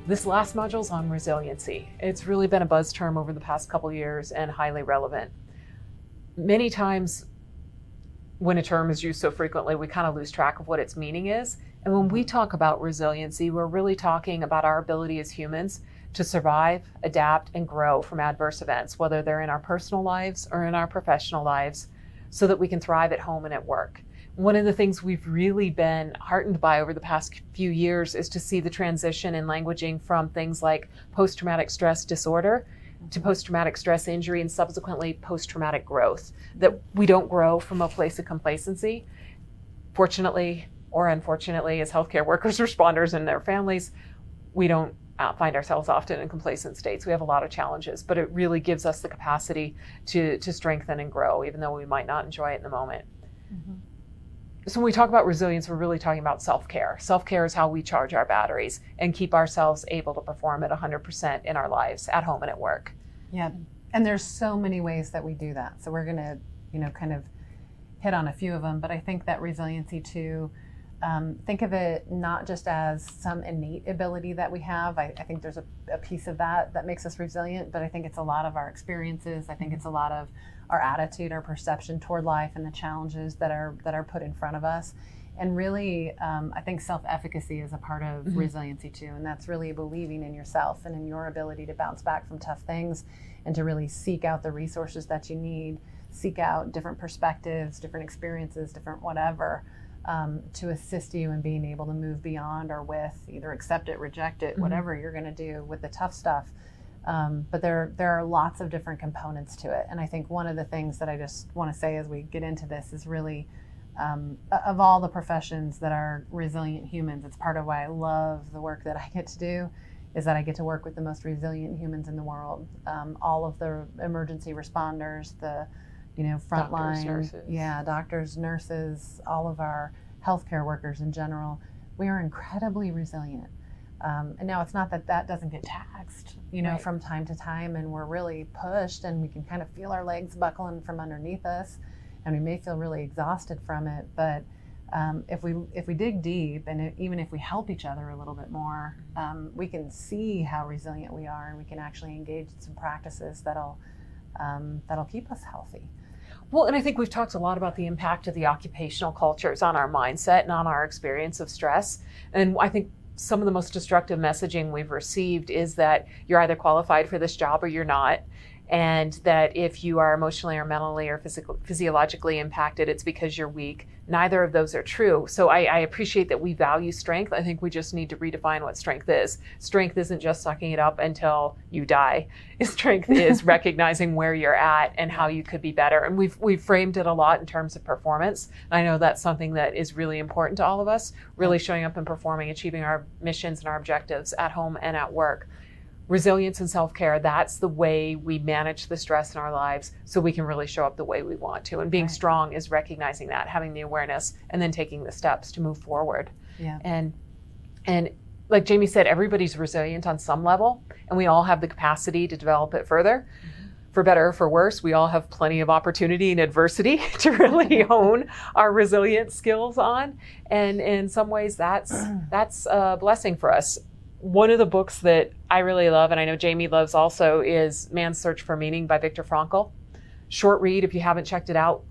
This last module is on resiliency. It's really been a buzz term over the past couple years and highly relevant. Many times when a term is used so frequently, we kind of lose track of what its meaning is. And when we talk about resiliency, we're really talking about our ability as humans to survive, adapt, and grow from adverse events, whether they're in our personal lives or in our professional lives, so that we can thrive at home and at work. One of the things we've really been heartened by over the past few years is to see the transition in languaging from things like post-traumatic stress disorder to post-traumatic stress injury and subsequently post-traumatic growth, that we don't grow from a place of complacency. Fortunately or unfortunately, as healthcare workers, responders, and their families, we don't find ourselves often in complacent states. We have a lot of challenges, but it really gives us the capacity to strengthen and grow, even though we might not enjoy it in the moment. Mm-hmm. So when we talk about resilience, we're really talking about self-care. Self-care is how we charge our batteries and keep ourselves able to perform at 100% in our lives, at home and at work. Yeah, and there's so many ways that we do that. So we're gonna, kind of hit on a few of them, but I think that resiliency too, think of it not just as some innate ability that we have. I think there's a piece of that makes us resilient, but I think it's a lot of our experiences. I think it's a lot of our attitude, our perception toward life, and the challenges that are put in front of us. And really, I think self-efficacy is a part of resiliency too, and that's really believing in yourself and in your ability to bounce back from tough things and to really seek out the resources that you need, seek out different perspectives, different experiences, different whatever, to assist you in being able to move beyond or with, either accept it, reject it, whatever you're going to do with the tough stuff. But there are lots of different components to it. And I think one of the things that I just want to say as we get into this is really, of all the professions that are resilient humans, it's part of why I love the work that I get to do, is that I get to work with the most resilient humans in the world. All of the emergency responders, the frontline, doctors, nurses, all of our healthcare workers in general, we are incredibly resilient. And now it's not that doesn't get taxed, right, from time to time, and we're really pushed and we can kind of feel our legs buckling from underneath us, and we may feel really exhausted from it. But if we dig deep, and even if we help each other a little bit more, we can see how resilient we are, and we can actually engage in some practices that'll keep us healthy. Well, and I think we've talked a lot about the impact of the occupational cultures on our mindset and on our experience of stress. And I think some of the most destructive messaging we've received is that you're either qualified for this job or you're not. And that if you are emotionally or mentally or physiologically impacted, it's because you're weak. Neither of those are true. So I appreciate that we value strength. I think we just need to redefine what strength is. Strength isn't just sucking it up until you die. Strength is recognizing where you're at and how you could be better. And we've framed it a lot in terms of performance. I know that's something that is really important to all of us, really showing up and performing, achieving our missions and our objectives at home and at work. Resilience and self-care, that's the way we manage the stress in our lives so we can really show up the way we want to. And being strong is recognizing that, having the awareness, and then taking the steps to move forward. Yeah. And like Jamie said, everybody's resilient on some level, and we all have the capacity to develop it further. For better or for worse, we all have plenty of opportunity and adversity to really hone our resilient skills on. And in some ways, that's a blessing for us. One of the books that I really love, and I know Jamie loves also, is Man's Search for Meaning by Viktor Frankl. Short read, if you haven't checked it out,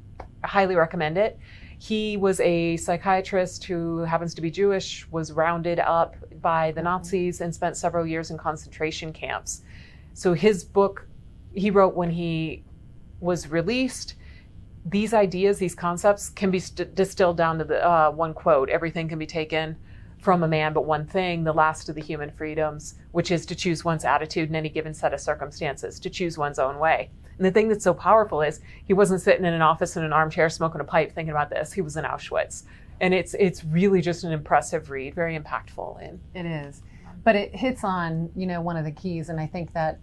I highly recommend it. He was a psychiatrist who happens to be Jewish, was rounded up by the Nazis and spent several years in concentration camps. So his book he wrote when he was released, these ideas, these concepts can be distilled down to the one quote: everything can be taken from a man but one thing, the last of the human freedoms, which is to choose one's attitude in any given set of circumstances, to choose one's own way. And the thing that's so powerful is he wasn't sitting in an office in an armchair smoking a pipe thinking about this. He was in Auschwitz. And it's really just an impressive read, very impactful. It is. But it hits on, one of the keys. And I think that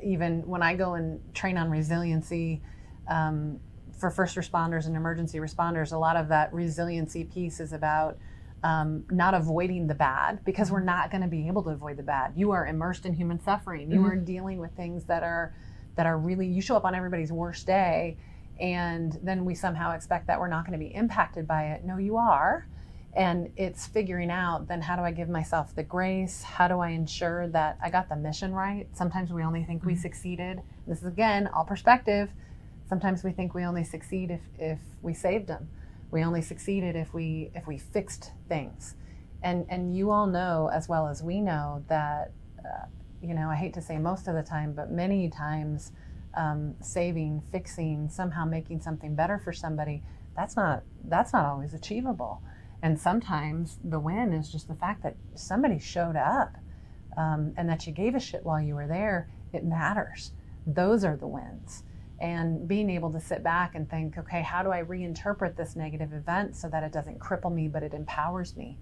even when I go and train on resiliency for first responders and emergency responders, a lot of that resiliency piece is about not avoiding the bad, because we're not going to be able to avoid the bad. You are immersed in human suffering. You are dealing with things that are really, you show up on everybody's worst day, and then we somehow expect that we're not going to be impacted by it. No, you are. And it's figuring out, then how do I give myself the grace? How do I ensure that I got the mission right? Sometimes we only think we succeeded. This is, again, all perspective. Sometimes we think we only succeed if we saved them. We only succeeded if we fixed things. And you all know as well as we know that, I hate to say most of the time, but many times saving, fixing, somehow making something better for somebody, that's not always achievable. And sometimes the win is just the fact that somebody showed up and that you gave a shit while you were there. It matters. Those are the wins. And being able to sit back and think, okay, how do I reinterpret this negative event so that it doesn't cripple me, but it empowers me?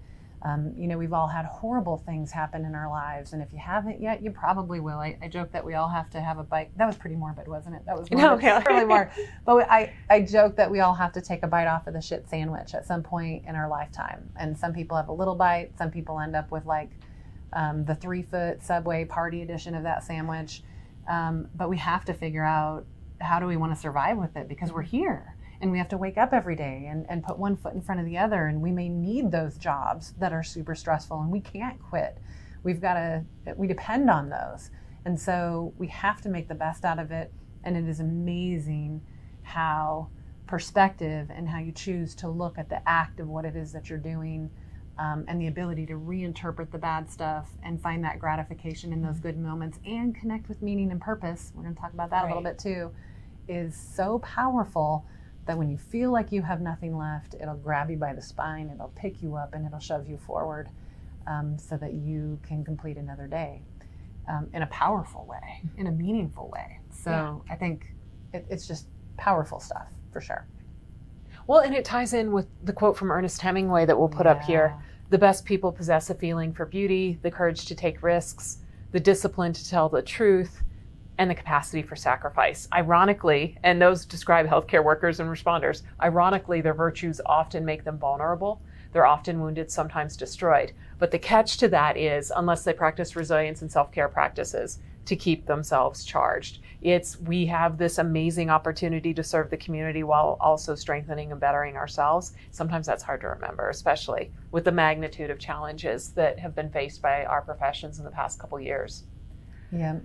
We've all had horrible things happen in our lives. And if you haven't yet, you probably will. I joke that we all have to have a bite. That was pretty morbid, wasn't it? That was really morbid. But I joke that we all have to take a bite off of the shit sandwich at some point in our lifetime. And some people have a little bite. Some people end up with the 3-foot Subway party edition of that sandwich. But we have to figure out, how do we want to survive with it? Because we're here. And we have to wake up every day and put one foot in front of the other. And we may need those jobs that are super stressful, and we can't quit. We depend on those. And so we have to make the best out of it. And it is amazing how perspective and how you choose to look at the act of what it is that you're doing, and the ability to reinterpret the bad stuff and find that gratification in those good moments and connect with meaning and purpose. We're going to talk about that a little bit too, is so powerful. That when you feel like you have nothing left, it'll grab you by the spine, it'll pick you up, and it'll shove you forward, so that you can complete another day in a powerful way, in a meaningful way. So I think it's just powerful stuff, for sure. Well, and it ties in with the quote from Ernest Hemingway that we'll put up here. The best people possess a feeling for beauty, the courage to take risks, the discipline to tell the truth, and the capacity for sacrifice. Ironically, and those describe healthcare workers and responders, ironically, their virtues often make them vulnerable. They're often wounded, sometimes destroyed. But the catch to that is, unless they practice resilience and self-care practices to keep themselves charged. We have this amazing opportunity to serve the community while also strengthening and bettering ourselves. Sometimes that's hard to remember, especially with the magnitude of challenges that have been faced by our professions in the past couple years. Yeah.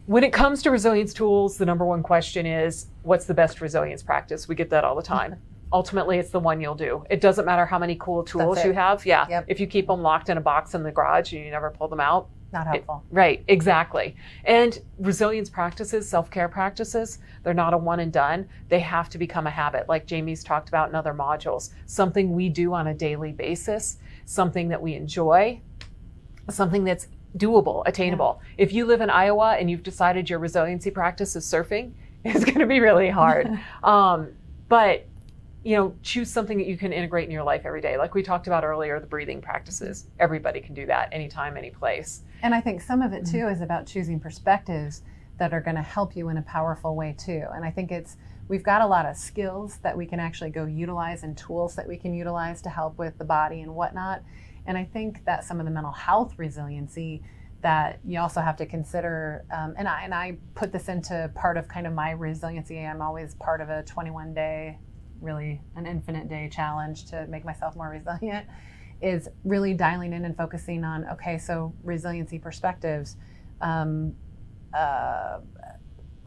When it comes to resilience tools, the number one question is, what's the best resilience practice? We get that all the time. Ultimately, it's the one you'll do. It doesn't matter how many cool tools you have. Yeah. Yep. If you keep them locked in a box in the garage and you never pull them out. Not helpful. Right, exactly. And resilience practices, self-care practices, they're not a one and done. They have to become a habit, like Jamie's talked about in other modules. Something we do on a daily basis, something that we enjoy, something that's doable, attainable. Yeah. If you live in Iowa and you've decided your resiliency practice is surfing, it's going to be really hard. But choose something that you can integrate in your life every day. Like we talked about earlier, the breathing practices. Everybody can do that anytime, any place. And I think some of it too is about choosing perspectives that are going to help you in a powerful way too. And I think we've got a lot of skills that we can actually go utilize and tools that we can utilize to help with the body and whatnot. And I think that some of the mental health resiliency that you also have to consider, and I put this into part of kind of my resiliency. I'm always part of a 21-day, really an infinite day challenge to make myself more resilient, is really dialing in and focusing on, okay, so resiliency perspectives,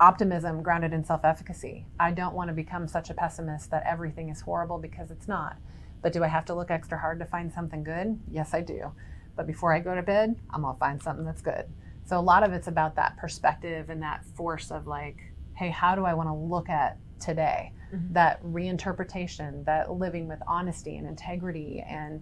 optimism grounded in self-efficacy. I don't want to become such a pessimist that everything is horrible, because it's not. But do I have to look extra hard to find something good? Yes, I do. But before I go to bed, I'm going to find something that's good. So a lot of it's about that perspective and that force of like, hey, how do I want to look at today? Mm-hmm. That reinterpretation, that living with honesty and integrity and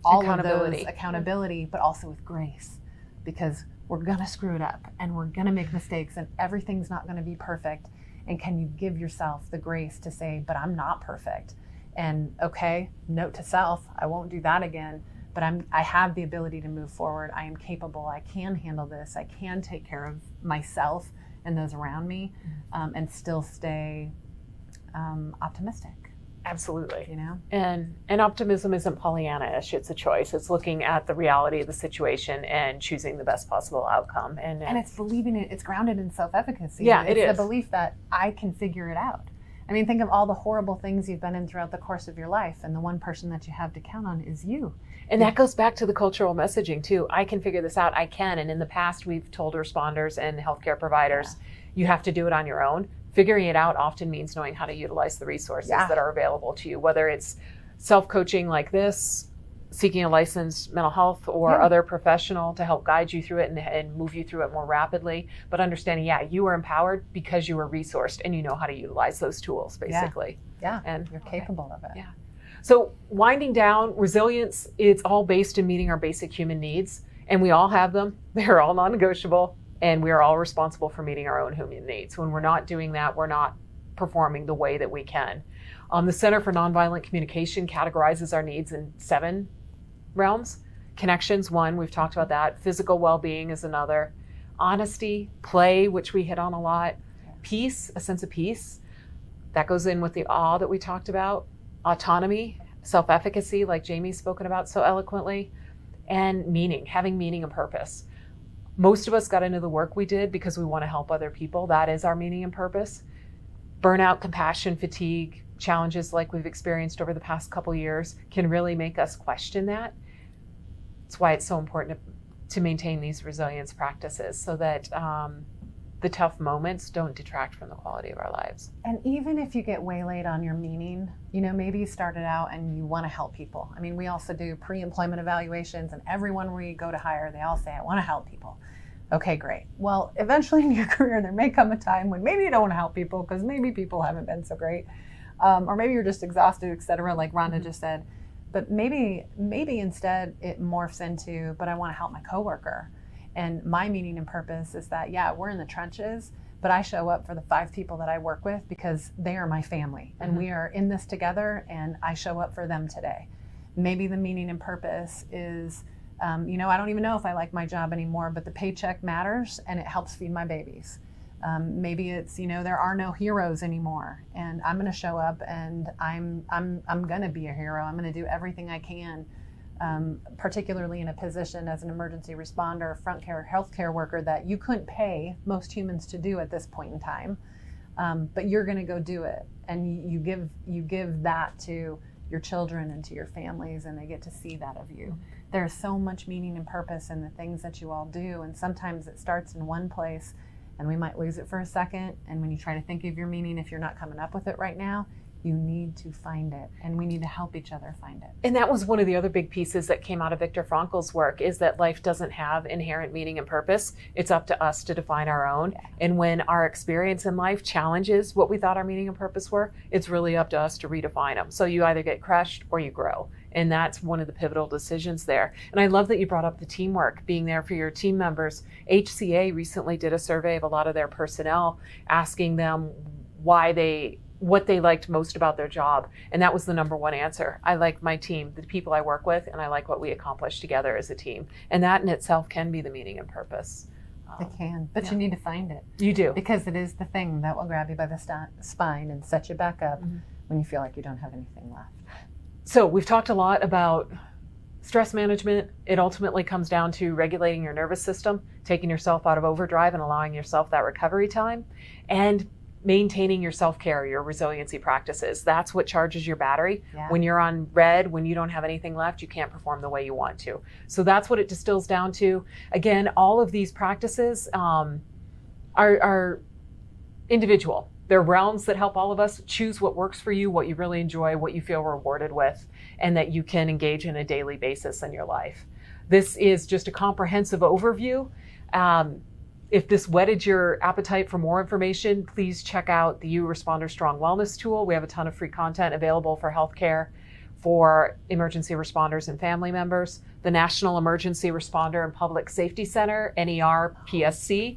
all of those, accountability, but also with grace. Because we're going to screw it up and we're going to make mistakes and everything's not going to be perfect. And can you give yourself the grace to say, but I'm not perfect? And okay, note to self, I won't do that again, but I have the ability to move forward. I am capable. I can handle this. I can take care of myself and those around me, and still stay optimistic. Absolutely. And optimism isn't Pollyanna-ish. It's a choice. It's looking at the reality of the situation and choosing the best possible outcome. And it's believing it. It's grounded in self-efficacy. Yeah, it is. It's the belief that I can figure it out. I mean, think of all the horrible things you've been in throughout the course of your life, and the one person that you have to count on is you. And that goes back to the cultural messaging too. I can figure this out. I can. And in the past, we've told responders and healthcare providers, you have to do it on your own. Figuring it out often means knowing how to utilize the resources that are available to you, whether it's self-coaching like this, seeking a licensed mental health or other professional to help guide you through it and move you through it more rapidly. But understanding, you are empowered because you are resourced and you know how to utilize those tools, basically. Yeah, and you're capable of it. Yeah. So winding down, resilience, it's all based in meeting our basic human needs. And we all have them. They're all non-negotiable. And we are all responsible for meeting our own human needs. When we're not doing that, we're not performing the way that we can. The Center for Nonviolent Communication categorizes our needs in 7 realms. Connections, 1, we've talked about that. Physical well-being is another. Honesty, play, which we hit on a lot. Peace, a sense of peace. That goes in with the awe that we talked about. Autonomy, self-efficacy, like Jaime's spoken about so eloquently. And meaning, having meaning and purpose. Most of us got into the work we did because we want to help other people. That is our meaning and purpose. Burnout, compassion, fatigue, challenges like we've experienced over the past couple years can really make us question that. That's why it's so important to maintain these resilience practices so that the tough moments don't detract from the quality of our lives. And even if you get waylaid on your meaning, maybe you started out and you want to help people. I mean, we also do pre-employment evaluations, and everyone we go to hire, they all say, I want to help people. Okay, great. Well, eventually in your career, there may come a time when maybe you don't want to help people because maybe people haven't been so great. Or maybe you're just exhausted, et cetera, like Rhonda just said. But maybe instead it morphs into, but I want to help my coworker. And my meaning and purpose is that, we're in the trenches, but I show up for the 5 people that I work with because they are my family and we are in this together and I show up for them today. Maybe the meaning and purpose is, I don't even know if I like my job anymore, but the paycheck matters and it helps feed my babies. Maybe it's, there are no heroes anymore and I'm going to show up and I'm going to be a hero. I'm going to do everything I can. Particularly in a position as an emergency responder, front care, healthcare worker that you couldn't pay most humans to do at this point in time, but you're going to go do it, and you give that to your children and to your families, and they get to see that of you. There's so much meaning and purpose in the things that you all do, and sometimes it starts in one place, and we might lose it for a second. And when you try to think of your meaning, if you're not coming up with it right now, you need to find it, and we need to help each other find it. And that was one of the other big pieces that came out of Viktor Frankl's work, is that life doesn't have inherent meaning and purpose. It's up to us to define our own. And when our experience in life challenges what we thought our meaning and purpose were, it's really up to us to redefine them. So you either get crushed or you grow. And that's one of the pivotal decisions there. And I love that you brought up the teamwork, being there for your team members. HCA recently did a survey of a lot of their personnel, asking them what they liked most about their job. And that was the number one answer. I like my team, the people I work with, and I like what we accomplish together as a team. And that in itself can be the meaning and purpose. It can, but you need to find it. You do. Because it is the thing that will grab you by the spine and set you back up when you feel like you don't have anything left. So we've talked a lot about stress management. It ultimately comes down to regulating your nervous system, taking yourself out of overdrive and allowing yourself that recovery time, and maintaining your self-care, your resiliency practices. That's what charges your battery. Yeah. When you're on red, when you don't have anything left, you can't perform the way you want to. So that's what it distills down to. Again, all of these practices are individual. They're realms that help all of us choose what works for you, what you really enjoy, what you feel rewarded with, and that you can engage in a daily basis in your life. This is just a comprehensive overview. If this whetted your appetite for more information, please check out the U Responder Strong Wellness Tool. We have a ton of free content available for healthcare, for emergency responders and family members. The National Emergency Responder and Public Safety Center, NER PSC,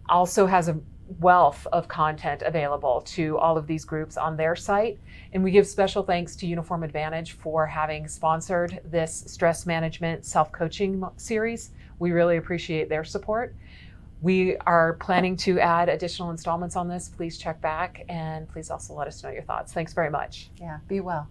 also has a wealth of content available to all of these groups on their site. And we give special thanks to Uniform Advantage for having sponsored this stress management self-coaching series. We really appreciate their support. We are planning to add additional installments on this. Please check back, and please also let us know your thoughts. Thanks very much. Yeah, be well.